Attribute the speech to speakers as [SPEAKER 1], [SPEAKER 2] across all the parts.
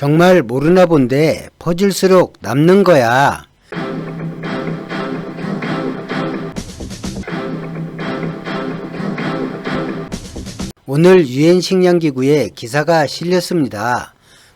[SPEAKER 1] 정말 모르나 본데 퍼질수록 남는 거야. 오늘 유엔 식량기구에 기사가 실렸습니다.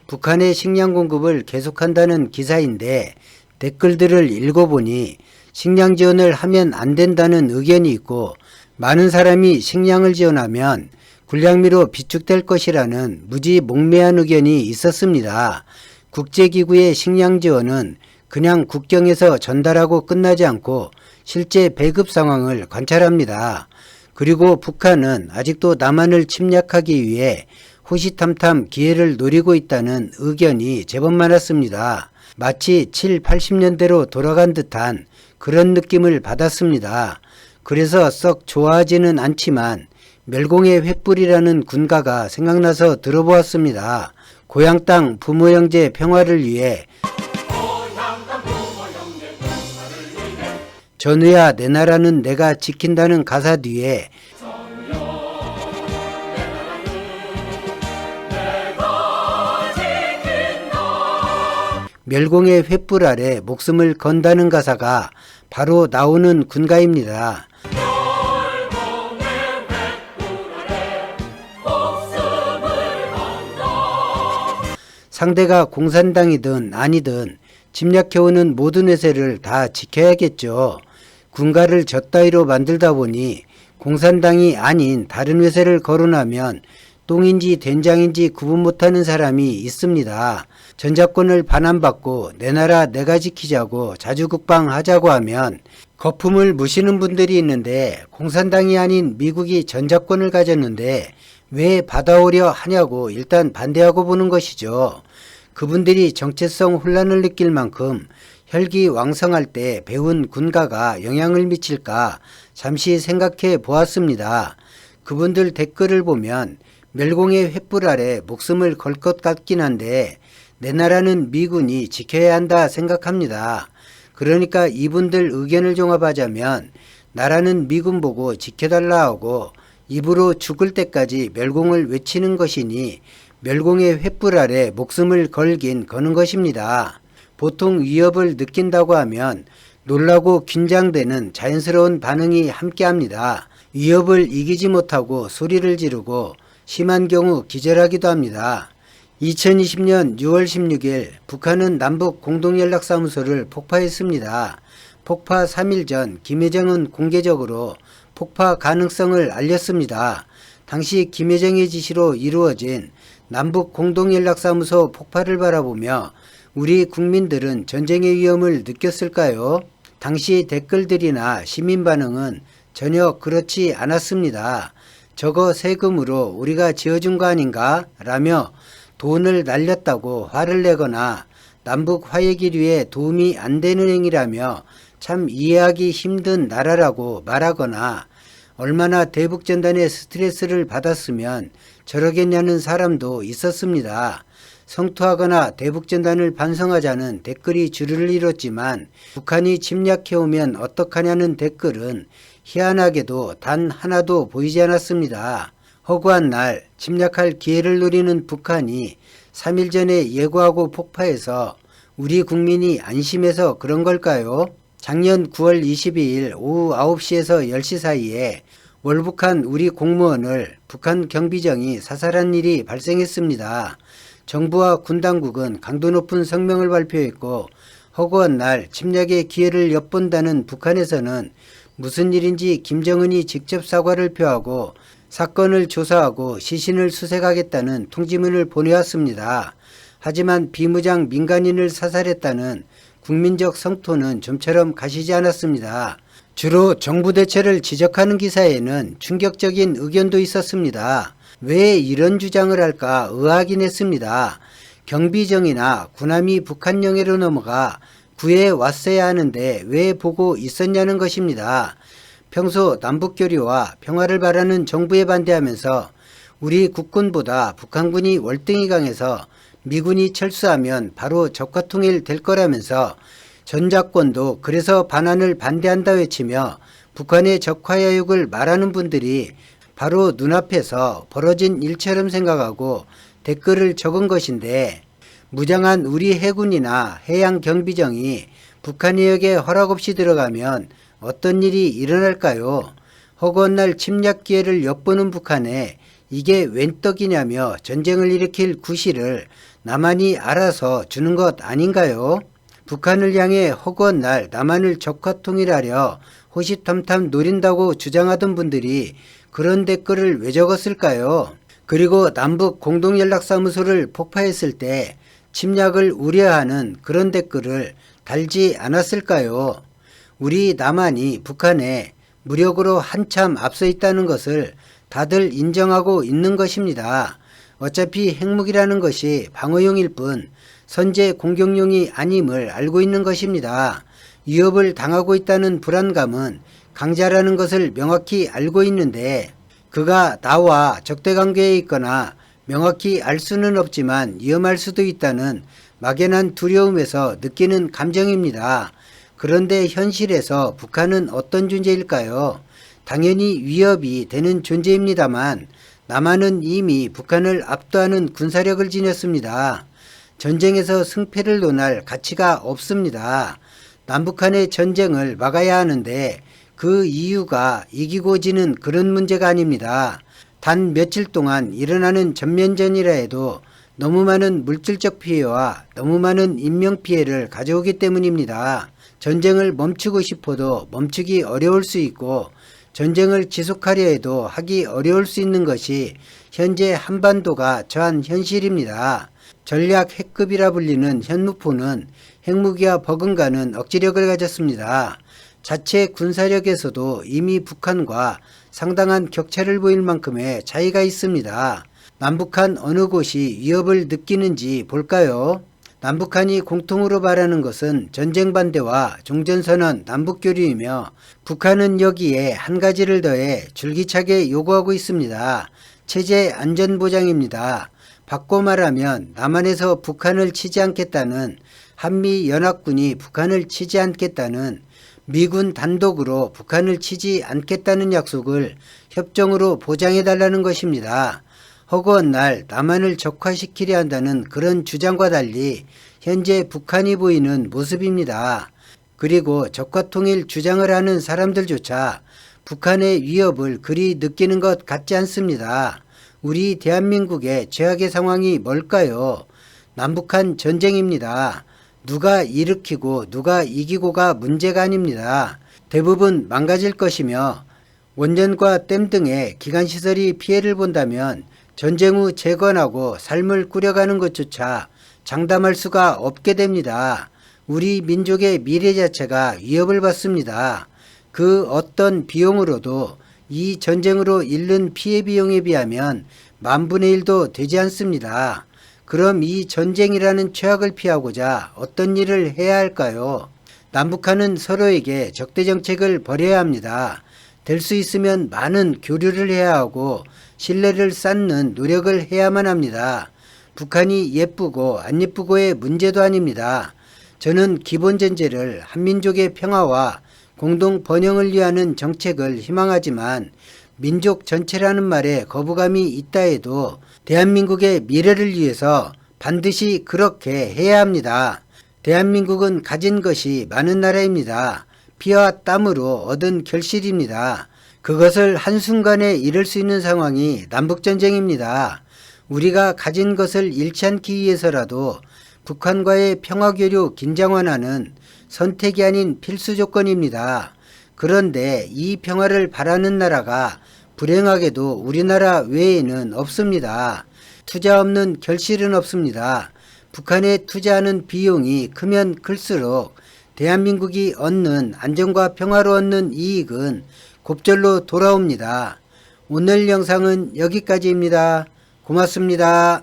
[SPEAKER 1] 북한의 식량 공급을 계속한다는 기사인데 댓글들을 읽어보니 식량 지원을 하면 안 된다는 의견이 있고 많은 사람이 식량을 지원하면 군량미로 비축될 것이라는 무지몽매한 의견이 있었습니다. 국제기구의 식량 지원은 그냥 국경에서 전달하고 끝나지 않고 실제 배급 상황을 관찰합니다. 그리고 북한은 아직도 남한을 침략하기 위해 호시탐탐 기회를 노리고 있다는 의견이 제법 많았습니다. 마치 7, 80년대로 돌아간 듯한 그런 느낌을 받았습니다. 그래서 썩 좋아하지는 않지만 멸공의 횃불이라는 군가가 생각나서 들어보았습니다. 고향 땅 부모 형제 평화를 위해 전우야 내 나라는 내가 지킨다는 가사 뒤에 멸공의 횃불 아래 목숨을 건다는 가사가 바로 나오는 군가입니다. 상대가 공산당이든 아니든 침략해오는 모든 회세를 다 지켜야겠죠. 군가를 젖따위로 만들다 보니 공산당이 아닌 다른 회세를 거론하면 똥인지 된장인지 구분 못하는 사람이 있습니다. 전자권을 반환받고 내 나라 내가 지키자고 자주국방하자고 하면 거품을 무시는 분들이 있는데 공산당이 아닌 미국이 전자권을 가졌는데 왜 받아오려 하냐고 일단 반대하고 보는 것이죠. 그분들이 정체성 혼란을 느낄 만큼 혈기왕성할 때 배운 군가가 영향을 미칠까 잠시 생각해 보았습니다. 그분들 댓글을 보면 멸공의 횃불 아래 목숨을 걸 것 같긴 한데 내 나라는 미군이 지켜야 한다 생각합니다. 그러니까 이분들 의견을 종합하자면 나라는 미군 보고 지켜달라 하고 입으로 죽을 때까지 멸공을 외치는 것이니 멸공의 횃불 아래 목숨을 걸긴 거는 것입니다. 보통 위협을 느낀다고 하면 놀라고 긴장되는 자연스러운 반응이 함께합니다. 위협을 이기지 못하고 소리를 지르고 심한 경우 기절하기도 합니다. 2020년 6월 16일 북한은 남북 공동연락사무소를 폭파했습니다. 폭파 3일 전 김여정은 공개적으로 폭파 가능성을 알렸습니다. 당시 김여정의 지시로 이루어진 남북 공동연락사무소 폭파를 바라보며 우리 국민들은 전쟁의 위험을 느꼈을까요? 당시 댓글들이나 시민 반응은 전혀 그렇지 않았습니다. 저거 세금으로 우리가 지어준 거 아닌가? 라며 돈을 날렸다고 화를 내거나 남북 화해길 위해 도움이 안 되는 행위라며 참 이해하기 힘든 나라라고 말하거나 얼마나 대북전단에 스트레스를 받았으면 저러겠냐는 사람도 있었습니다. 성토하거나 대북전단을 반성하자는 댓글이 주를 이뤘지만 북한이 침략해오면 어떡하냐는 댓글은 희한하게도 단 하나도 보이지 않았습니다. 허구한 날 침략할 기회를 노리는 북한이 3일 전에 예고하고 폭파해서 우리 국민이 안심해서 그런 걸까요? 작년 9월 22일 오후 9시에서 10시 사이에 월북한 우리 공무원을 북한 경비정이 사살한 일이 발생했습니다. 정부와 군 당국은 강도 높은 성명을 발표했고 허구한 날 침략의 기회를 엿본다는 북한에서는 무슨 일인지 김정은이 직접 사과를 표하고 사건을 조사하고 시신을 수색하겠다는 통지문을 보내왔습니다. 하지만 비무장 민간인을 사살했다는 국민적 성토는 좀처럼 가시지 않았습니다. 주로 정부 대처를 지적하는 기사에는 충격적인 의견도 있었습니다. 왜 이런 주장을 할까 의아하긴 했습니다. 경비정이나 군함이 북한 영해로 넘어가 구해 왔어야 하는데 왜 보고 있었냐는 것입니다. 평소 남북교류와 평화를 바라는 정부에 반대하면서 우리 국군보다 북한군이 월등히 강해서 미군이 철수하면 바로 적화통일 될 거라면서 전작권도 그래서 반환을 반대한다 외치며 북한의 적화야욕을 말하는 분들이 바로 눈앞에서 벌어진 일처럼 생각하고 댓글을 적은 것인데 무장한 우리 해군이나 해양경비정이 북한 해역에 허락 없이 들어가면 어떤 일이 일어날까요? 허구한 날 침략 기회를 엿보는 북한에 이게 웬 떡이냐며 전쟁을 일으킬 구실을 남한이 알아서 주는 것 아닌가요? 북한을 향해 허구한 날 남한을 적화통일하려 호시탐탐 노린다고 주장하던 분들이 그런 댓글을 왜 적었을까요? 그리고 남북 공동연락사무소를 폭파했을 때 침략을 우려하는 그런 댓글을 달지 않았을까요? 우리 남한이 북한에 무력으로 한참 앞서 있다는 것을 다들 인정하고 있는 것입니다. 어차피 핵무기라는 것이 방어용일 뿐 선제 공격용이 아님을 알고 있는 것입니다. 위협을 당하고 있다는 불안감은 강자라는 것을 명확히 알고 있는데 그가 나와 적대관계에 있거나 명확히 알 수는 없지만 위험할 수도 있다는 막연한 두려움에서 느끼는 감정입니다. 그런데 현실에서 북한은 어떤 존재일까요? 당연히 위협이 되는 존재입니다만 남한은 이미 북한을 압도하는 군사력을 지녔습니다. 전쟁에서 승패를 논할 가치가 없습니다. 남북한의 전쟁을 막아야 하는데 그 이유가 이기고 지는 그런 문제가 아닙니다. 단 며칠 동안 일어나는 전면전이라 해도 너무 많은 물질적 피해와 너무 많은 인명피해를 가져오기 때문입니다. 전쟁을 멈추고 싶어도 멈추기 어려울 수 있고 전쟁을 지속하려 해도 하기 어려울 수 있는 것이 현재 한반도가 처한 현실입니다. 전략 핵급이라 불리는 현무포는 핵무기와 버금가는 억지력을 가졌습니다. 자체 군사력에서도 이미 북한과 상당한 격차를 보일 만큼의 차이가 있습니다. 남북한 어느 곳이 위협을 느끼는지 볼까요? 남북한이 공통으로 말하는 것은 전쟁 반대와 종전선언 남북교류이며 북한은 여기에 한 가지를 더해 줄기차게 요구하고 있습니다. 체제 안전보장입니다. 바꿔 말하면 남한에서 북한을 치지 않겠다는, 한미연합군이 북한을 치지 않겠다는, 미군 단독으로 북한을 치지 않겠다는 약속을 협정으로 보장해달라는 것입니다. 허구한 날 남한을 적화시키려 한다는 그런 주장과 달리 현재 북한이 보이는 모습입니다. 그리고 적화통일 주장을 하는 사람들조차 북한의 위협을 그리 느끼는 것 같지 않습니다. 우리 대한민국의 최악의 상황이 뭘까요? 남북한 전쟁입니다. 누가 일으키고 누가 이기고가 문제가 아닙니다. 대부분 망가질 것이며 원전과 댐 등의 기관시설이 피해를 본다면 전쟁 후 재건하고 삶을 꾸려가는 것조차 장담할 수가 없게 됩니다. 우리 민족의 미래 자체가 위협을 받습니다. 그 어떤 비용으로도 이 전쟁으로 잃는 피해 비용에 비하면 10,000분의 1도 되지 않습니다. 그럼 이 전쟁이라는 최악을 피하고자 어떤 일을 해야 할까요? 남북한은 서로에게 적대정책을 벌여야 합니다. 될 수 있으면 많은 교류를 해야 하고 신뢰를 쌓는 노력을 해야만 합니다. 북한이 예쁘고 안 예쁘고의 문제도 아닙니다. 저는 기본 전제를 한민족의 평화와 공동 번영을 위하는 정책을 희망하지만 민족 전체라는 말에 거부감이 있다 해도 대한민국의 미래를 위해서 반드시 그렇게 해야 합니다. 대한민국은 가진 것이 많은 나라입니다. 피와 땀으로 얻은 결실입니다. 그것을 한순간에 잃을 수 있는 상황이 남북전쟁입니다. 우리가 가진 것을 잃지 않기 위해서라도 북한과의 평화교류 긴장 완화는 선택이 아닌 필수 조건입니다. 그런데 이 평화를 바라는 나라가 불행하게도 우리나라 외에는 없습니다. 투자 없는 결실은 없습니다. 북한에 투자하는 비용이 크면 클수록 대한민국이 얻는 안정과 평화로 얻는 이익은 곱절로 돌아옵니다. 오늘 영상은 여기까지입니다. 고맙습니다.